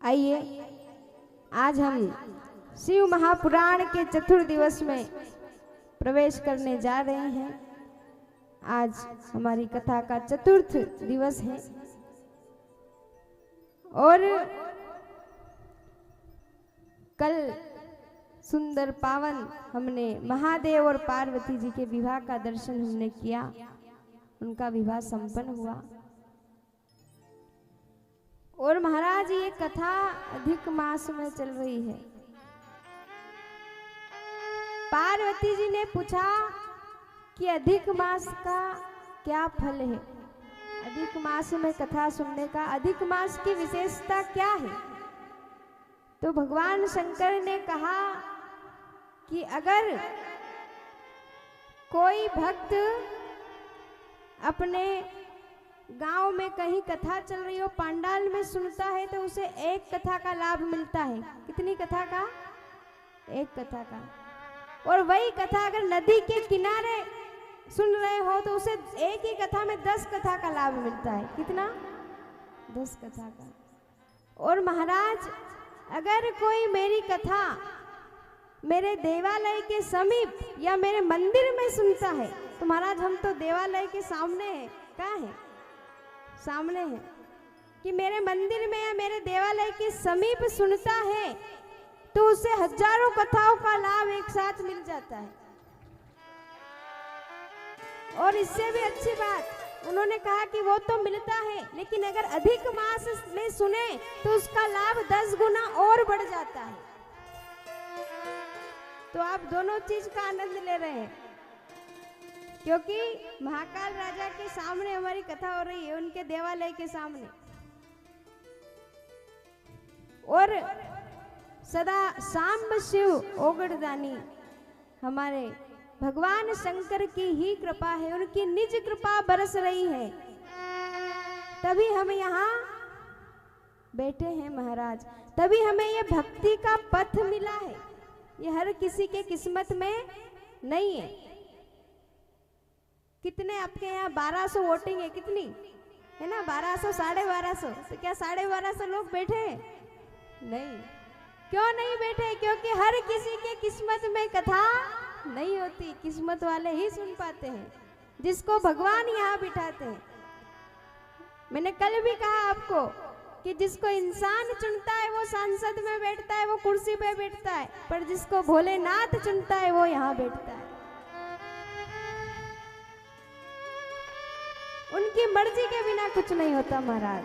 आइए आज हम शिव महापुराण के चतुर्थ दिवस में प्रवेश करने जा रहे हैं। आज हमारी कथा का चतुर्थ दिवस है और कल सुंदर पावन हमने महादेव और पार्वती जी के विवाह का दर्शन हमने किया, उनका विवाह संपन्न हुआ। और महाराज ये कथा अधिक मास में चल रही है। पार्वती जी ने पूछा कि अधिक मास का क्या फल है, अधिक मास में कथा सुनने का अधिक मास की विशेषता क्या है। तो भगवान शंकर ने कहा कि अगर कोई भक्त अपने गांव में कहीं कथा चल रही हो, पंडाल में सुनता है तो उसे एक कथा का लाभ मिलता है। कितनी कथा का? एक कथा का। और वही कथा अगर नदी के किनारे सुन रहे हो तो उसे एक ही कथा में 10 कथा का लाभ मिलता है। कितना? 10 कथा का। और महाराज अगर कोई मेरी कथा मेरे देवालय के समीप या मेरे मंदिर में सुनता है तो महाराज हम तो देवालय के सामने हैं, कहाँ है? सामने है। कि मेरे मंदिर में या मेरे देवालय के समीप सुनता है तो उसे हजारों कथाओं का लाभ एक साथ मिल जाता है। और इससे भी अच्छी बात उन्होंने कहा कि वो तो मिलता है, लेकिन अगर अधिक मास में सुने तो उसका लाभ 10 गुना और बढ़ जाता है। तो आप दोनों चीज का आनंद ले रहे हैं, क्योंकि महाकाल राजा के सामने हमारी कथा हो रही है, उनके देवालय के सामने। और सदा सांब शिव ओगड़दानी हमारे भगवान शंकर की ही कृपा है, उनकी निज कृपा बरस रही है, तभी हम यहाँ बैठे हैं महाराज। तभी हमें ये भक्ति का पथ मिला है, ये हर किसी के किस्मत में नहीं है। कितने आपके यहाँ 1200 वोटिंग है, कितनी है ना? 1200 1250। तो क्या 1250 लोग बैठे हैं? नहीं। क्यों नहीं बैठे? क्योंकि हर किसी के किस्मत में कथा नहीं होती, किस्मत वाले ही सुन पाते हैं, जिसको भगवान यहाँ बिठाते हैं। मैंने कल भी कहा आपको कि जिसको इंसान चुनता है वो सांसद में बैठता है, वो कुर्सी पे बैठता है, पर जिसको भोलेनाथ चुनता है वो यहाँ बैठता है। उनकी मर्जी के बिना कुछ नहीं होता महाराज।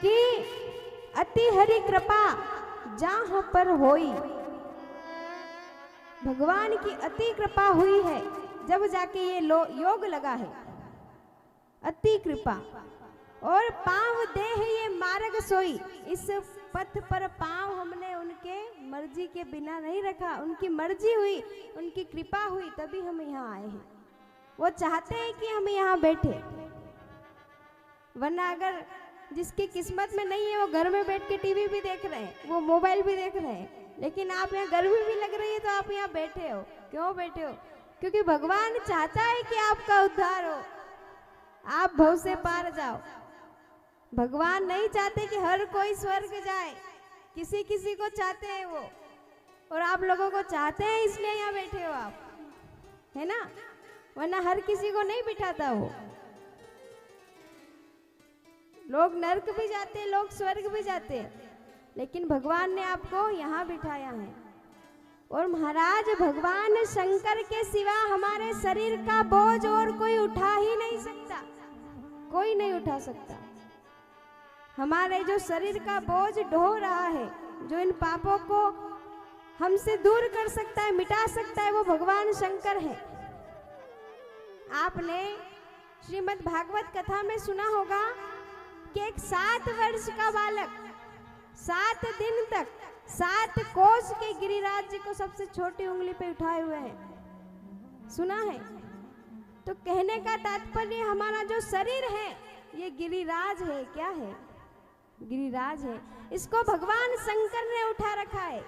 कि अति हरि कृपा जहां पर होई, भगवान की अति कृपा हुई है जब जाके ये योग लगा है, अति कृपा। और पांव देह ये मार्ग सोई, इस पथ पर पांव हमने उनके मर्जी के बिना नहीं रखा, उनकी मर्जी हुई, उनकी कृपा हुई, तभी हम यहाँ आए हैं। वो चाहते हैं कि हम यहाँ बैठे, वरना अगर जिसकी किस्मत में नहीं है वो घर में बैठ के टीवी भी देख रहे हैं, वो मोबाइल भी देख रहे हैं, लेकिन आप यहाँ गर्मी भी लग रही है तो आप यहाँ बैठे हो। क्यों बैठे हो? क्योंकि भगवान चाहता है कि आपका उद्धार हो, आप भव से पार जाओ। भगवान नहीं चाहते कि हर कोई स्वर्ग जाए, किसी किसी को चाहते हैं वो, और आप लोगों को चाहते हैं, इसलिए यहाँ बैठे हो आप, है ना? वरना हर किसी को नहीं बिठाता वो। लोग नरक भी जाते हैं, लोग स्वर्ग भी जाते हैं, लेकिन भगवान ने आपको यहाँ बिठाया है। और महाराज भगवान शंकर के सिवा हमारे शरीर का बोझ और कोई उठा ही नहीं सकता, कोई नहीं उठा सकता। हमारे जो शरीर का बोझ ढो रहा है, जो इन पापों को हमसे दूर कर सकता है, मिटा सकता है, वो भगवान शंकर है। आपने श्रीमद् भागवत कथा में सुना होगा कि एक 7 वर्ष का बालक 7 दिन तक 7 कोस के गिरिराज जी को सबसे छोटी उंगली पे उठाए हुए हैं, सुना है? तो कहने का तात्पर्य हमारा जो शरीर है ये गिरिराज है। क्या है? गिरिराज है। इसको भगवान शंकर ने उठा रखा है।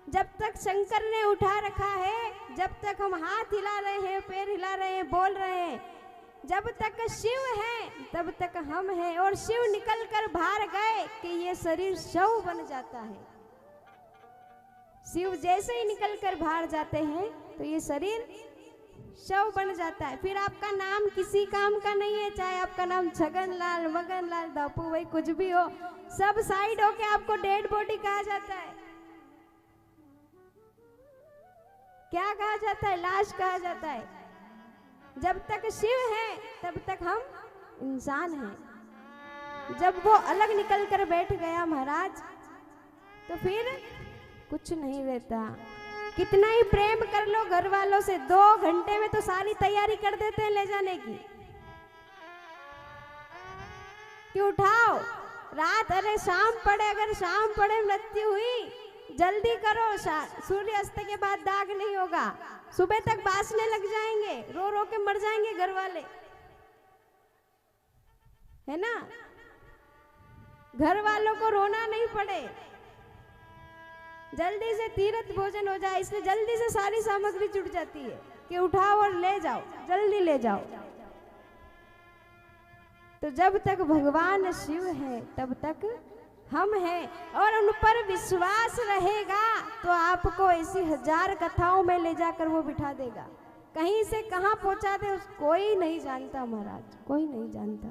जब तक शंकर ने उठा रखा है, जब तक हम हाथ हिला रहे हैं, पैर हिला रहे हैं, बोल रहे हैं, जब तक शिव है तब तक हम हैं, और शिव निकल कर बाहर गए कि ये शरीर शव बन जाता है। शिव जैसे ही निकल कर बाहर जाते हैं तो ये शरीर शव बन जाता है। फिर आपका नाम किसी काम का नहीं है, चाहे आपका नाम छगन लाल, मगन लाल, दापू भाई कुछ भी हो, सब साइड होके आपको डेड बॉडी कहा जाता है। क्या कहा जाता है? लाश कहा जाता है। जब तक शिव है तब तक हम इंसान हैं। जब वो अलग निकल कर बैठ गया महाराज तो फिर कुछ नहीं रहता। कितना ही प्रेम कर लो घर वालों से, 2 घंटे में तो सारी तैयारी कर देते हैं ले जाने की कि उठाओ रात, अरे शाम पड़े, अगर शाम पड़े मृत्यु हुई जल्दी करो, सूर्यास्त के बाद दाग नहीं होगा, सुबह तक बासने लग जाएंगे, रो रो के मर जाएंगे घर वाले, है ना। घर वालों को रोना नहीं पड़े, जल्दी से तीर्थ भोजन हो जाए, इसलिए जल्दी से सारी सामग्री जुट जाती है कि उठाओ और ले जाओ, जल्दी ले जाओ। तो जब तक भगवान शिव है तब तक हम हैं, और उन पर विश्वास रहेगा तो आपको ऐसी 1000 कथाओं में ले जाकर वो बिठा देगा। कहीं से कहाँ पहुंचा दे कोई नहीं जानता महाराज, कोई नहीं जानता।